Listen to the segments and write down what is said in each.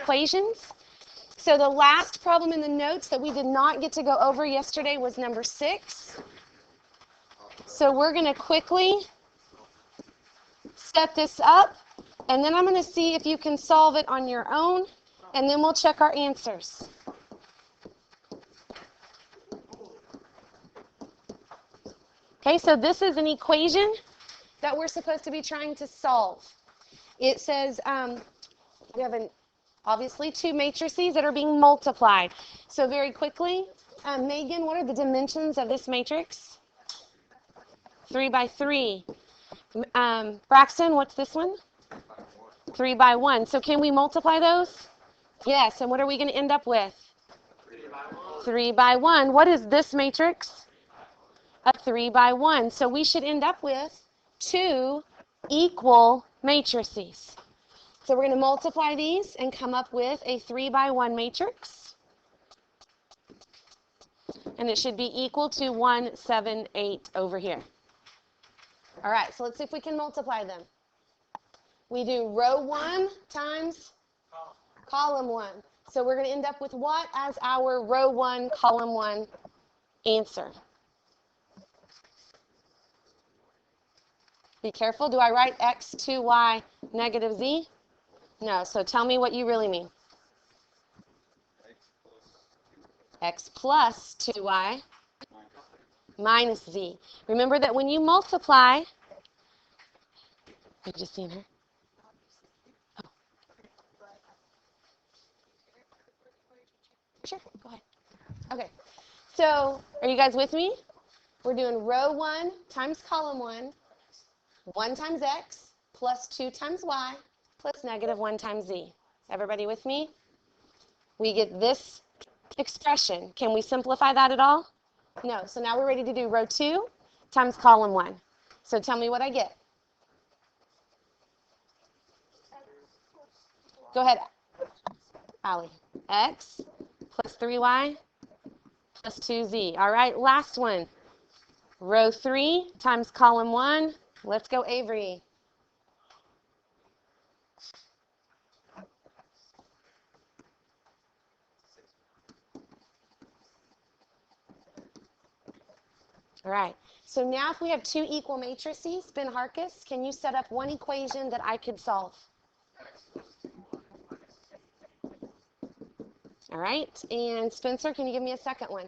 equations. So the last problem in the notes that we did not get to go over yesterday was number 6. So we're going to quickly set this up, and then I'm going to see if you can solve it on your own, and then we'll check our answers. Okay, so this is an equation that we're supposed to be trying to solve. It says we have obviously 2 matrices that are being multiplied. So very quickly, Megan, what are the dimensions of this matrix? 3 by 3. Braxton, what's this one? 3 by 1. So can we multiply those? Yes, and what are we going to end up with? 3 by 1. What is this matrix? A 3 by 1. So we should end up with 2 equal matrices. So we're going to multiply these and come up with a 3 by 1 matrix. And it should be equal to 1, 7, 8 over here. All right, so let's see if we can multiply them. We do row 1 times column 1. So we're going to end up with what as our row 1, column 1 answer? Be careful. Do I write x, 2y, negative z? No. So tell me what you really mean. X plus 2y minus z. Remember that when you multiply, you just seen her? Oh. Sure, go ahead. Okay. So are you guys with me? We're doing row 1 times column 1. 1 times x plus 2 times y plus negative 1 times z. Everybody with me? We get this expression. Can we simplify that at all? No. So now we're ready to do row 2 times column 1. So tell me what I get. Go ahead, Allie. X plus 3y plus 2z. All right, last one. Row 3 times column 1. Let's go, Avery. All right, so now if we have 2 equal matrices, Ben Harkis, can you set up one equation that I could solve? All right, and Spencer, can you give me a second one?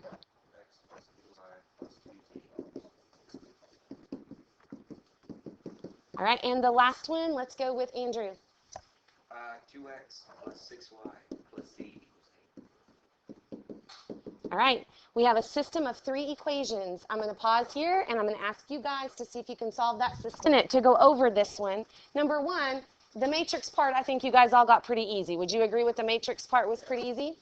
All right, and the last one, let's go with Andrew. 2x plus 6y plus z equals 8. All right, we have a system of 3 equations. I'm going to pause here, and I'm going to ask you guys to see if you can solve that system. To go over this one, number 1, the matrix part, I think you guys all got pretty easy. Would you agree with the matrix part was pretty easy?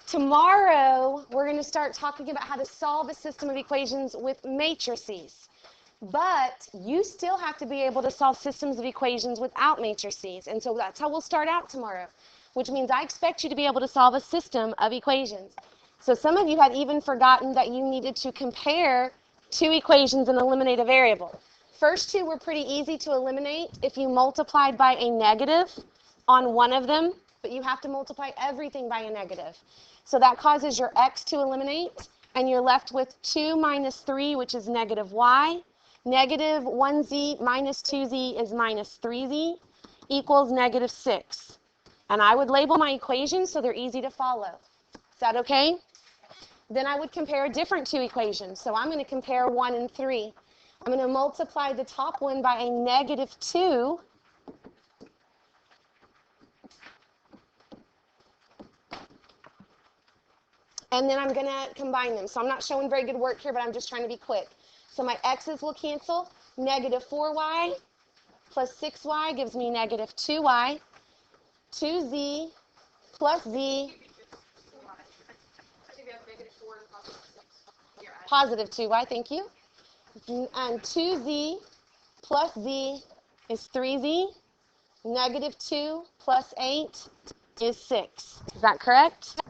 Tomorrow, we're going to start talking about how to solve a system of equations with matrices. But you still have to be able to solve systems of equations without matrices. And so that's how we'll start out tomorrow, which means I expect you to be able to solve a system of equations. So some of you had even forgotten that you needed to compare 2 equations and eliminate a variable. First 2 were pretty easy to eliminate if you multiplied by a negative on one of them, but you have to multiply everything by a negative. So that causes your x to eliminate, and you're left with 2 minus 3, which is negative y. Negative 1z minus 2z is minus 3z equals negative 6. And I would label my equations so they're easy to follow. Is that okay? Then I would compare a different 2 equations. So I'm going to compare 1 and 3. I'm going to multiply the top one by a negative 2. And then I'm going to combine them. So I'm not showing very good work here, but I'm just trying to be quick. So my x's will cancel. Negative 4y plus 6y gives me negative 2y. 2z plus z. Positive 2y, thank you. And 2z plus z is 3z. Negative 2 plus 8 is 6. Is that correct?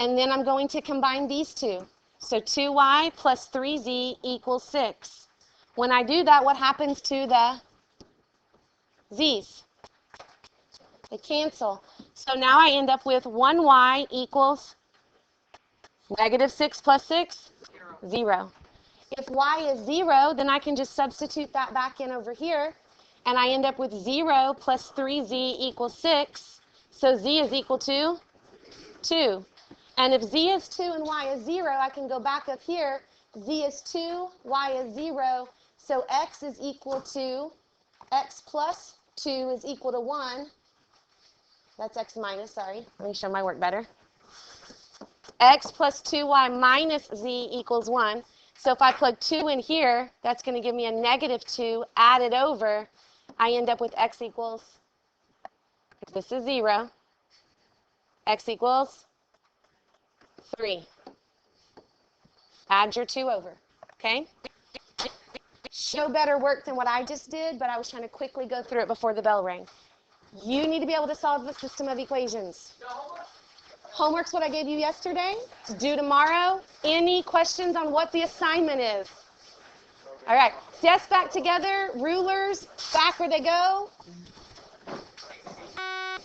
And then I'm going to combine these 2. So 2y plus 3z equals 6. When I do that, what happens to the z's? They cancel. So now I end up with 1y equals negative 6 plus 6, 0. If y is 0, then I can just substitute that back in over here, and I end up with 0 plus 3z equals 6. So z is equal to 2. And if z is 2 and y is 0, I can go back up here. Z is 2, y is 0. So x is equal to, x plus 2 is equal to 1. That's x minus, sorry. Let me show my work better. X plus 2y minus z equals 1. So if I plug 2 in here, that's going to give me a negative 2. Add it over. I end up with x equals, if this is 0, x equals 3. Add your 2 over. Okay? Show better work than what I just did, but I was trying to quickly go through it before the bell rang. You need to be able to solve the system of equations. Homework's what I gave you yesterday. It's due tomorrow. Any questions on what the assignment is? All right. Desks back together. Rulers back where they go.